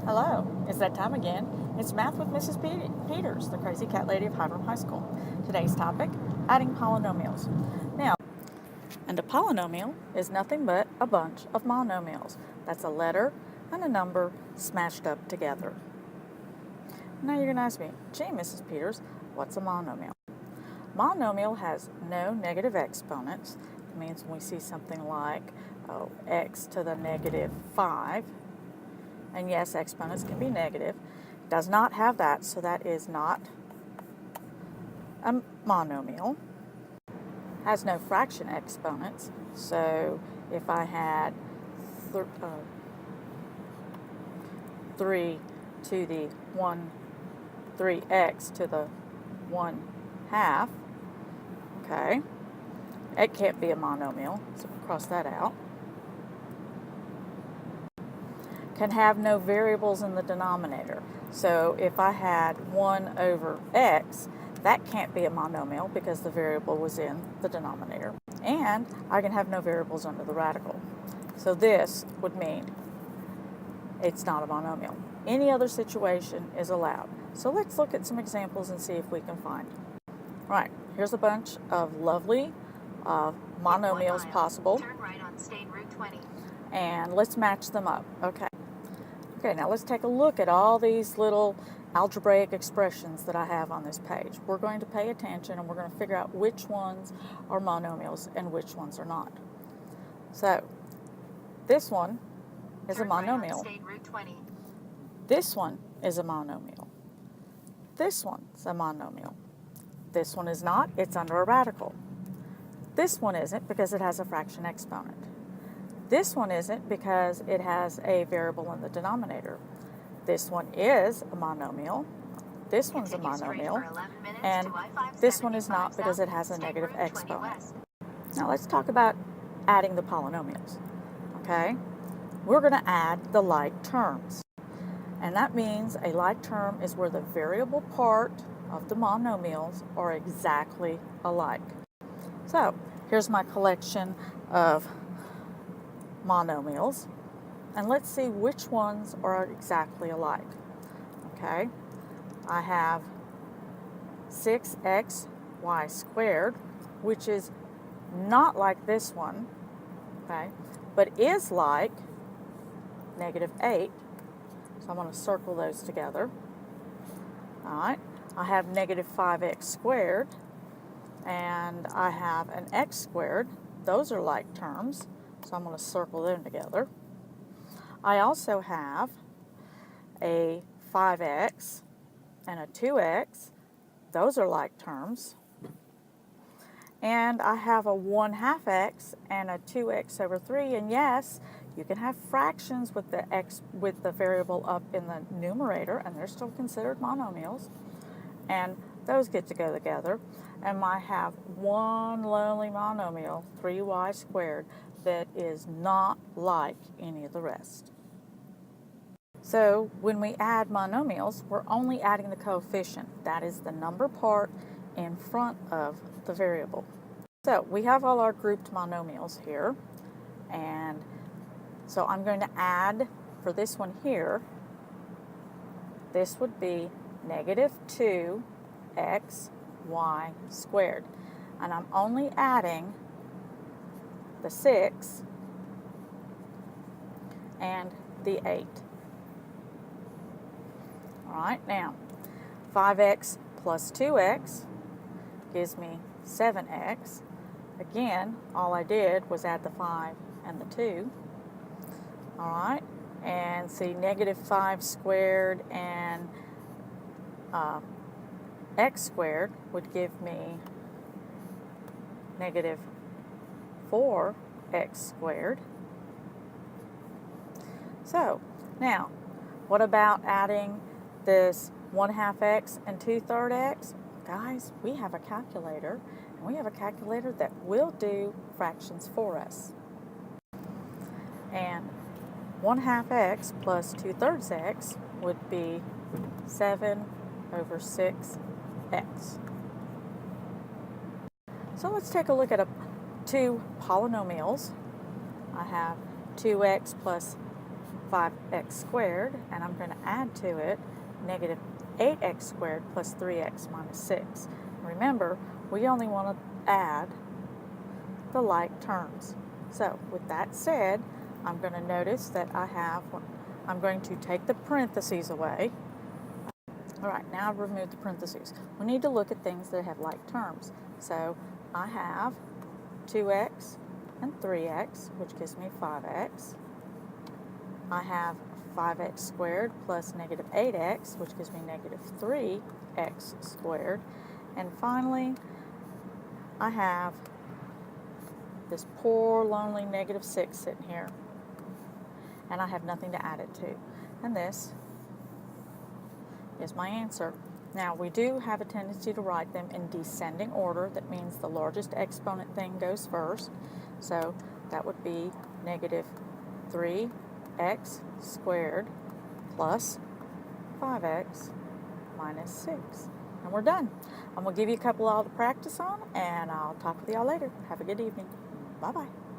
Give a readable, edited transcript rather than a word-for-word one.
Hello, it's that time again. It's Math with Mrs. Peters, the crazy cat lady of Hiram High School. Today's topic, adding polynomials. Now, and a polynomial is nothing but a bunch of monomials. That's a letter and a number smashed up together. Now you're going to ask me, gee, Mrs. Peters, what's a monomial? Monomial has no negative exponents. It means when we see something like x to the negative 5, and yes, exponents can be negative, does not have that, so that is not a monomial. Has no fraction exponents, so if I had 3 to the 3x to the 1/2, okay, it can't be a monomial, so we'll cross that out. Can have no variables in the denominator. So if I had 1 over x, that can't be a monomial because the variable was in the denominator. And I can have no variables under the radical. So this would mean it's not a monomial. Any other situation is allowed. So let's look at some examples and see if we can find. Right, here's a bunch of lovely monomials possible. Turn right on State Route 20. And let's match them up. Okay, now let's take a look at all these little algebraic expressions that I have on this page. We're going to pay attention and we're going to figure out which ones are monomials and which ones are not. So, this one is a monomial. Right on State Route 20. This one is a monomial. This one's a monomial. This one is not, it's under a radical. This one isn't because it has a fraction exponent. This one isn't because it has a variable in the denominator. This one is a monomial. This one's a monomial. And this one is not because it has a negative exponent. Now let's talk about adding the polynomials. Okay? We're going to add the like terms. And that means a like term is where the variable part of the monomials are exactly alike. So here's my collection of monomials, and let's see which ones are exactly alike. Okay, I have 6xy squared, which is not like this one, okay, but is like negative 8, so I'm going to circle those together. All right, I have negative 5x squared, and I have an x squared. Those are like terms, so I'm going to circle them together. I also have a 5x and a 2x. Those are like terms. And I have a 1/2 x and a 2x over 3. And yes, you can have fractions with the variable up in the numerator, and they're still considered monomials. And those get to go together. And I have one lonely monomial, 3y squared, that is not like any of the rest. So when we add monomials, we're only adding the coefficient. That is the number part in front of the variable. So we have all our grouped monomials here. And so I'm going to add, for this one here, this would be negative 2xy squared. And I'm only adding the 6 and the 8. All right, now 5x plus 2x gives me 7x. Again, all I did was add the 5 and the 2. All right, and see, negative 5 squared and x squared would give me negative 4x squared. So now, what about adding this 1/2 x and 2/3 x? Guys, we have a calculator, and we have a calculator that will do fractions for us. And 1/2 x plus 2/3 x would be 7 over 6x. So let's take a look at two polynomials. I have 2x plus 5x squared, and I'm going to add to it negative 8x squared plus 3x minus 6. Remember, we only want to add the like terms. So with that said, I'm going to notice that I'm going to take the parentheses away. All right, now I've removed the parentheses. We need to look at things that have like terms. So I have 2x and 3x, which gives me 5x. I have 5x squared plus negative 8x, which gives me negative 3x squared. And finally, I have this poor, lonely negative 6 sitting here, and I have nothing to add it to. And this is my answer. Now, we do have a tendency to write them in descending order. That means the largest exponent thing goes first. So that would be negative 3x squared plus 5x minus 6. And we're done. I'm going to give you a couple all to practice on, and I'll talk with y'all later. Have a good evening. Bye-bye.